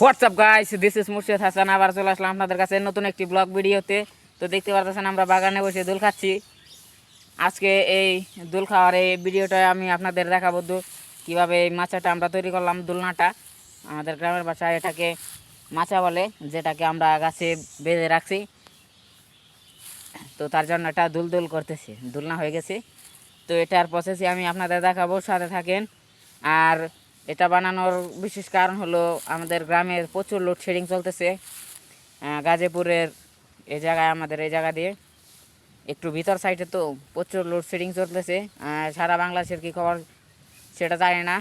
WhatsApp guys, this is মুর্শিদ হাসান। আবার চলে আসলাম আপনাদের কাছে নতুন একটি ব্লগ ভিডিওতে। তো দেখতে পাচ্ছেন আমরা বাগানে বসে দোল খাচ্ছি। আজকে এই দোল খাওয়ার এই ভিডিওটা আমি আপনাদের দেখাবো কীভাবে এই মাচাটা আমরা তৈরি করলাম। দোলনাটা আমাদের গ্রামের ভাষায় এটাকে মাচা বলে, যেটাকে আমরা গাছে বেঁধে রাখছি। তো তার জন্য এটা দুল করতেছি, দোলনা হয়ে গেছে। তো এটার প্রসেসই আমি আপনাদের দেখাবো, সাথে থাকেন। আর এটা বানানোর বিশেষ কারণ হলো আমাদের গ্রামের প্রচুর লোডশেডিং চলতেছে। গাজীপুরের এই জায়গায়, আমাদের এই জায়গা দিয়ে একটু ভিতর সাইডে তো প্রচুর লোডশেডিং চলতেছে। সারা বাংলাদেশের কী খবর সেটা জানি না।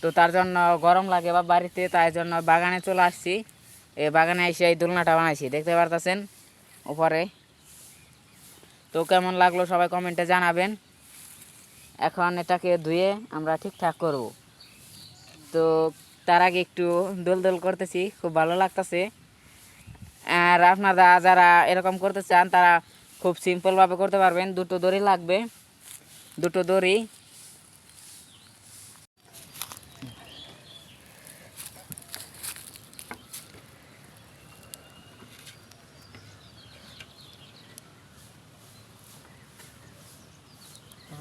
তো তার জন্য গরম লাগে বা বাড়িতে, তাই জন্য বাগানে চলে আসছি। এই বাগানে এসে এই দোলনাটা বানাইছি, দেখতে পারতেছেন উপরে। তো কেমন লাগলো সবাই কমেন্টে জানাবেন। এখন এটাকে ধুয়ে আমরা ঠিকঠাক করব। তো তার আগে একটু দোল করতেছি, খুব ভালো লাগতেছে। আর আপনারা যারা এরকম করতে চান তারা খুব সিম্পলভাবে করতে পারবেন। দুটো দড়ি লাগবে, দুটো দড়ি।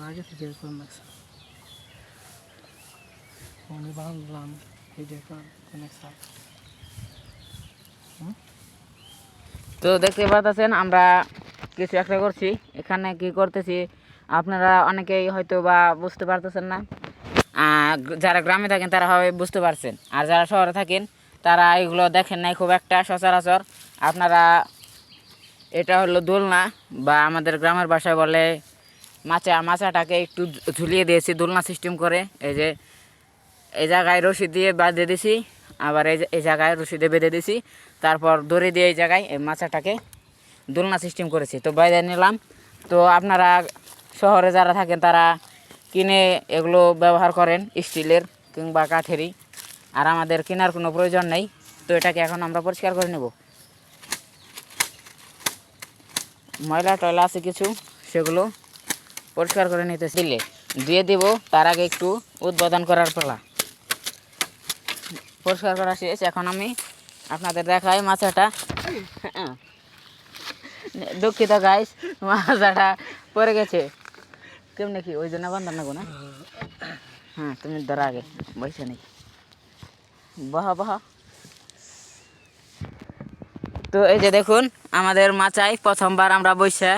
আগে থেকে করুন না আমি বাংলাম এই দেখুন তো দেখতে পাচ্ছেন আমরা কিছু একটা করছি। এখানে কি করতেছি আপনারা অনেকেই হয়তো বা বুঝতে পারতেছেন না। যারা গ্রামে থাকেন তারা হয় বুঝতে পারছেন, আর যারা শহরে থাকেন তারা এগুলো দেখেন নাই খুব একটা সচরাচর। আপনারা এটা হলো দোলনা, বা আমাদের গ্রামের ভাষায় বলে মাচাটাকে একটু ঝুলিয়ে দিয়েছি দোলনা সিস্টেম করে। এই যে এই জায়গায় রশি দিয়ে বাঁধে দিছি, আবার এই জায়গায় রশি দিয়ে বেঁধে দিছি, তারপর দড়ি দিয়ে এই জায়গায় এই মাচাটাকে দোলনা সিস্টেম করেছি। তো বাইরে নিলাম। তো আপনারা শহরে যারা থাকেন তারা কিনে এগুলো ব্যবহার করেন, স্টিলের কিংবা কাঠেরই। আর আমাদের কেনার কোনো প্রয়োজন নেই। তো এটাকে এখন আমরা পরিষ্কার করে নেব। ময়লা টয়লা আছে কিছু, সেগুলো পরিষ্কার করে নিতে দিলে দিয়ে দিব। তার আগে একটু উদ্বোধন করার পালা। পরিষ্কার করা শেষ, এখন আমি আপনাদের দেখাই মাচাটা। দুঃখিত গাইস, মাচাটা পড়ে গেছে। কেমনে কি ওই জন্য বান্ধব নেবো না? হ্যাঁ, তুমি ধরো আগে, বসে নেই, বাহা। তো এই যে দেখুন আমাদের মাচায় প্রথমবার আমরা বসে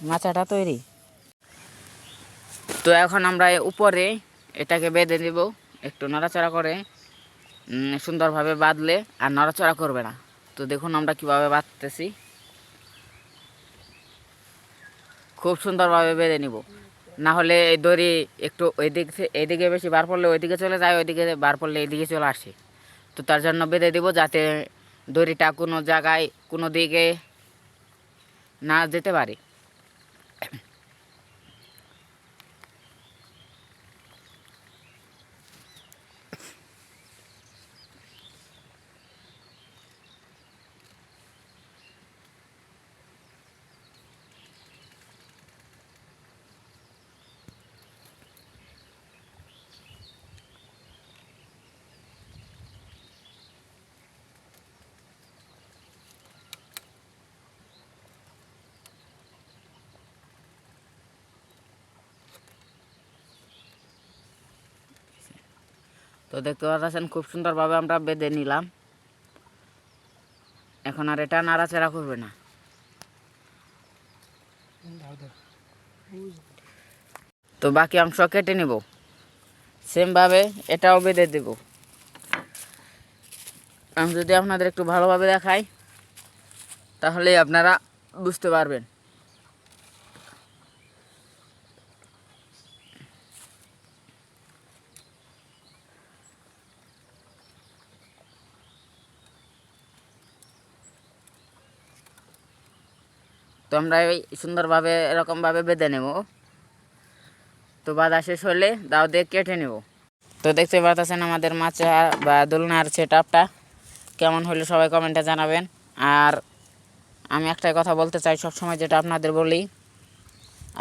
মাচাটা তৈরি। তো এখন আমরা উপরে এটাকে বেঁধে দেব, একটু নড়াচড়া করে সুন্দরভাবে বাঁধলে আর নড়াচড়া করবে না। তো দেখুন আমরা কিভাবে বাঁধতেছি, খুব সুন্দরভাবে বেঁধে নিব। না হলে এই দড়ি একটু এইদিকে বেশি বার পড়লে ওইদিকে চলে যায়, ওইদিকে বার পড়লে এইদিকে চলে আসে। তো তার জন্য বেঁধে দিব যাতে দড়িটা কোনো জায়গায় কোনো দিকে না যেতে পারে। তো দেখতে পাচ্ছেন খুব সুন্দরভাবে আমরা বেঁধে নিলাম। এখন আর এটা নাড়াচাড়া করবে না। তো বাকি অংশ কেটে নেব, সেমভাবে এটাও বেঁধে দেব। আমি যদি আপনাদের একটু ভালোভাবে দেখাই তাহলে আপনারা বুঝতে পারবেন। তো আমরা এই সুন্দরভাবে এরকমভাবে বেঁধে নেব। তো বাঁধা শেষ হলে দাও দিয়ে কেটে নেব। তো দেখতে পাচ্ছেন আমাদের মাচা বা দোলনার সেটআপটা কেমন হলো সবাই কমেন্টে জানাবেন। আর আমি একটাই কথা বলতে চাই সবসময়, যেটা আপনাদের বলি,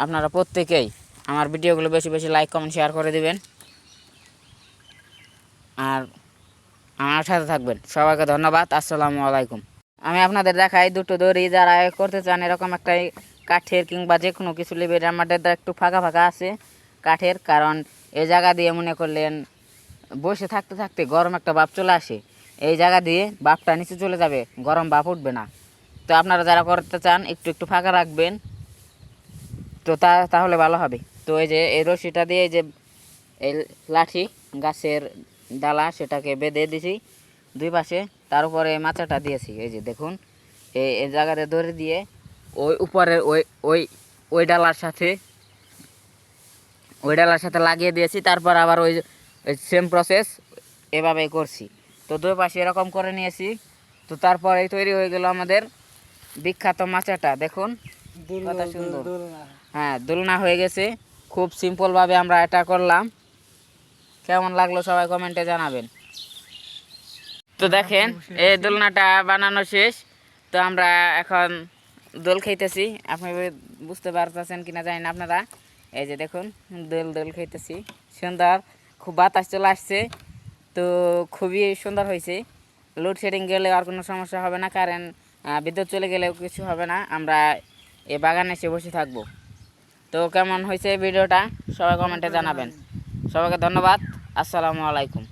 আপনারা প্রত্যেকেই আমার ভিডিওগুলো বেশি বেশি লাইক কমেন্ট শেয়ার করে দিবেন। আর আমার সাথে থাকবেন। সবাইকে ধন্যবাদ। আসসালামু আলাইকুম। আমি আপনাদের দেখাই দুটো দড়ি, যারা করতে চান এরকম একটা কাঠের কিংবা যে কোনো কিছু নেবেন। আমাদের একটু ফাঁকা ফাঁকা আছে কাঠের, কারণ এই জায়গা দিয়ে মনে করলেন বসে থাকতে থাকতে গরম একটা ভাপ চলে আসে, এই জায়গা দিয়ে ভাপটা নিচে চলে যাবে, গরম ভাপ উঠবে না। তো আপনারা যারা করতে চান একটু একটু ফাঁকা রাখবেন, তো তাহলে ভালো হবে। তো এই যে এই রশিটা দিয়ে এই যে এই লাঠি গাছের ডালা সেটাকে বেঁধে দিছি দুই পাশে, তার উপরে মাচাটা দিয়েছি। এই যে দেখুন এই জায়গাতে দড়ি দিয়ে ওই উপরের ওই ওই ওই ডালার সাথে লাগিয়ে দিয়েছি। তারপর আবার ওই সেম প্রসেস এভাবেই করছি। তো দুই পাশে এরকম করে নিয়েছি। তো তারপর এই তৈরি হয়ে গেল আমাদের বিখ্যাত মাচাটা। দেখুন কত সুন্দর। হ্যাঁ, দোলনা হয়ে গেছে। খুব সিম্পলভাবে আমরা এটা করলাম। কেমন লাগলো সবাই কমেন্টে জানাবেন। তো দেখেন এই দোলনাটা বানানো শেষ। তো আমরা এখন দোল খাইতেছি। আপনি বুঝতে পারতেছেন কিনা জানি না আপনারা। এই যে দেখুন দোল খাইতেছি, সুন্দর, খুব বাতাস চলে আসছে। তো খুবই সুন্দর হয়েছে। লোডশেডিং গেলে আর কোনো সমস্যা হবে না, কারেন্ট বিদ্যুৎ চলে গেলেও কিছু হবে না। আমরা এই বাগানে এসে বসে থাকবো। তো কেমন হয়েছে ভিডিওটা সবাই কমেন্টে জানাবেন। সবাইকে ধন্যবাদ। আসসালামু আলাইকুম।